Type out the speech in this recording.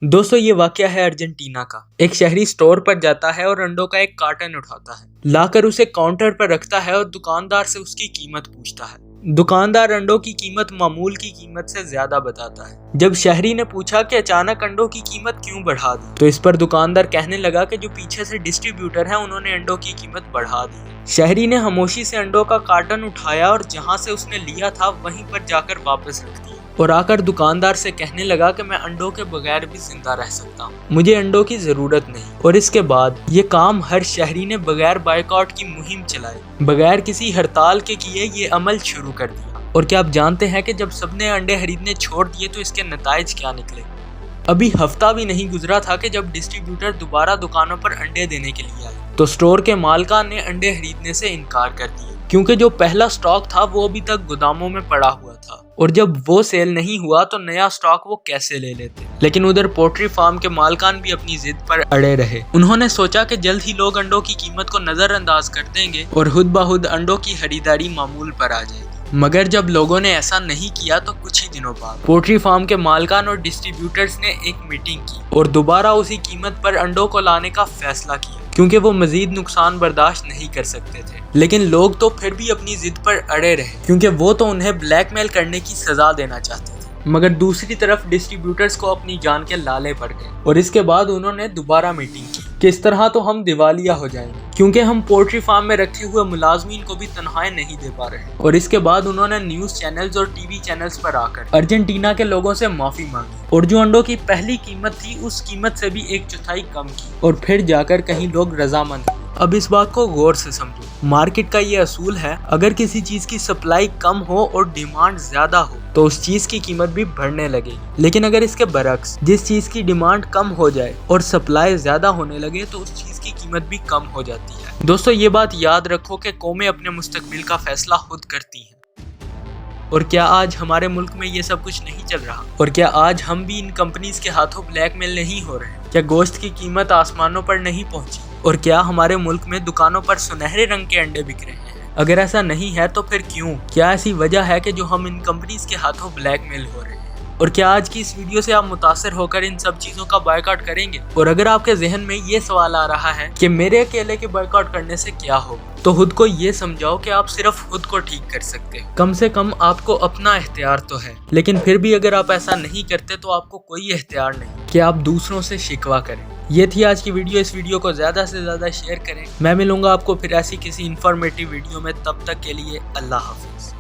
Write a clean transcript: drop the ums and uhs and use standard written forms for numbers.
दोस्तों ये वाकया है अर्जेंटीना का। एक शहरी स्टोर पर जाता है और अंडों का एक कार्टन उठाता है, लाकर उसे काउंटर पर रखता है और दुकानदार से उसकी कीमत पूछता है। दुकानदार अंडों की कीमत मामूल की कीमत से ज्यादा बताता है। जब शहरी ने पूछा कि अचानक अंडों की कीमत क्यों बढ़ा दी, तो इस पर दुकानदार कहने लगा कि जो पीछे से डिस्ट्रीब्यूटर है उन्होंने अंडों की कीमत बढ़ा दी। शहरी ने खामोशी से अंडों का कार्टन उठाया और जहाँ से उसने लिया था वहीं पर जाकर वापस रख दिया और आकर दुकानदार से कहने लगा कि मैं अंडों के बगैर भी जिंदा रह सकता हूँ, मुझे अंडों की जरूरत नहीं। और इसके बाद ये काम हर शहरी ने बगैर बायकॉट की मुहिम चलाई, बगैर किसी हड़ताल के किए ये अमल शुरू कर दिया। और क्या आप जानते हैं कि जब सबने अंडे खरीदने छोड़ दिए तो इसके नताइज क्या निकले? अभी हफ्ता भी नहीं गुजरा था कि जब डिस्ट्रीब्यूटर दोबारा दुकानों पर अंडे देने के लिए आए तो स्टोर के मालिकान ने अंडे खरीदने से इनकार कर दिया, क्योंकि जो पहला स्टॉक था वो अभी तक गोदामों में पड़ा हुआ था और जब वो सेल नहीं हुआ तो नया स्टॉक वो कैसे ले लेते। लेकिन उधर पोल्ट्री फार्म के मालिकान भी अपनी जिद पर अड़े रहे। उन्होंने सोचा कि जल्द ही लोग अंडों की कीमत को नजरअंदाज कर देंगे और खुद ब खुद अंडों की खरीदारी मामूल पर आ जाएगी। मगर जब लोगों ने ऐसा नहीं किया तो कुछ ही दिनों बाद पोल्ट्री फार्म के मालिकान और डिस्ट्रीब्यूटर्स ने एक मीटिंग की और दोबारा उसी कीमत पर अंडों को लाने का फैसला किया, क्योंकि वो मजीद नुकसान बर्दाश्त नहीं कर सकते थे। लेकिन लोग तो फिर भी अपनी जिद पर अड़े रहे, क्योंकि वो तो उन्हें ब्लैकमेल करने की सजा देना चाहते थे। मगर दूसरी तरफ डिस्ट्रीब्यूटर्स को अपनी जान के लाले पड़ गए और इसके बाद उन्होंने दोबारा मीटिंग की कि इस तरह तो हम दिवालिया हो जाएंगे, क्योंकि हम पोल्ट्री फार्म में रखे हुए मुलाजमीन को भी तनख्वाहें नहीं दे पा रहे। और इसके बाद उन्होंने न्यूज चैनल्स और टीवी चैनल्स पर आकर अर्जेंटीना के लोगों से माफी मांगी और जो अंडों की पहली कीमत थी उस कीमत से भी 1/4 कम की और फिर जाकर कहीं लोग रजामंद हुए। अब इस बात को गौर से समझो, मार्केट का ये असूल है, अगर किसी चीज की सप्लाई कम हो और डिमांड ज्यादा हो तो उस चीज की कीमत भी बढ़ने लगेगी। लेकिन अगर इसके बरक्स जिस चीज की डिमांड कम हो जाए और सप्लाई ज्यादा होने लगे तो उस चीज की कीमत भी कम हो जाती है। दोस्तों ये बात याद रखो कि कौमें अपने मुस्तकबिल का फैसला खुद करती हैं। और क्या आज हमारे मुल्क में ये सब कुछ नहीं चल रहा? और क्या आज हम भी इन कंपनीज के हाथों ब्लैकमेल नहीं हो रहे? क्या गोश्त की कीमत आसमानों पर नहीं पहुंची? और क्या हमारे मुल्क में दुकानों पर सुनहरे रंग के अंडे बिक रहे हैं? अगर ऐसा नहीं है तो फिर क्यों? क्या ऐसी वजह है कि जो हम इन कंपनीज के हाथों ब्लैकमेल हो रहे हैं? और क्या आज की इस वीडियो से आप मुतासर होकर इन सब चीजों का बायकॉट करेंगे? और अगर आपके जहन में ये सवाल आ रहा है कि मेरे अकेले के बायकॉट करने से क्या होगा, तो खुद को ये समझाओ कि आप सिर्फ खुद को ठीक कर सकते हो। कम से कम आपको अपना इख्तियार तो है। लेकिन फिर भी अगर आप ऐसा नहीं करते तो आपको कोई इख्तियार नहीं कि आप दूसरों से शिकवा करें। ये थी आज की वीडियो। इस वीडियो को ज्यादा से ज्यादा शेयर करें। मैं मिलूंगा आपको फिर ऐसी किसी इंफॉर्मेटिव वीडियो में। तब तक के लिए अल्लाह हाफिज।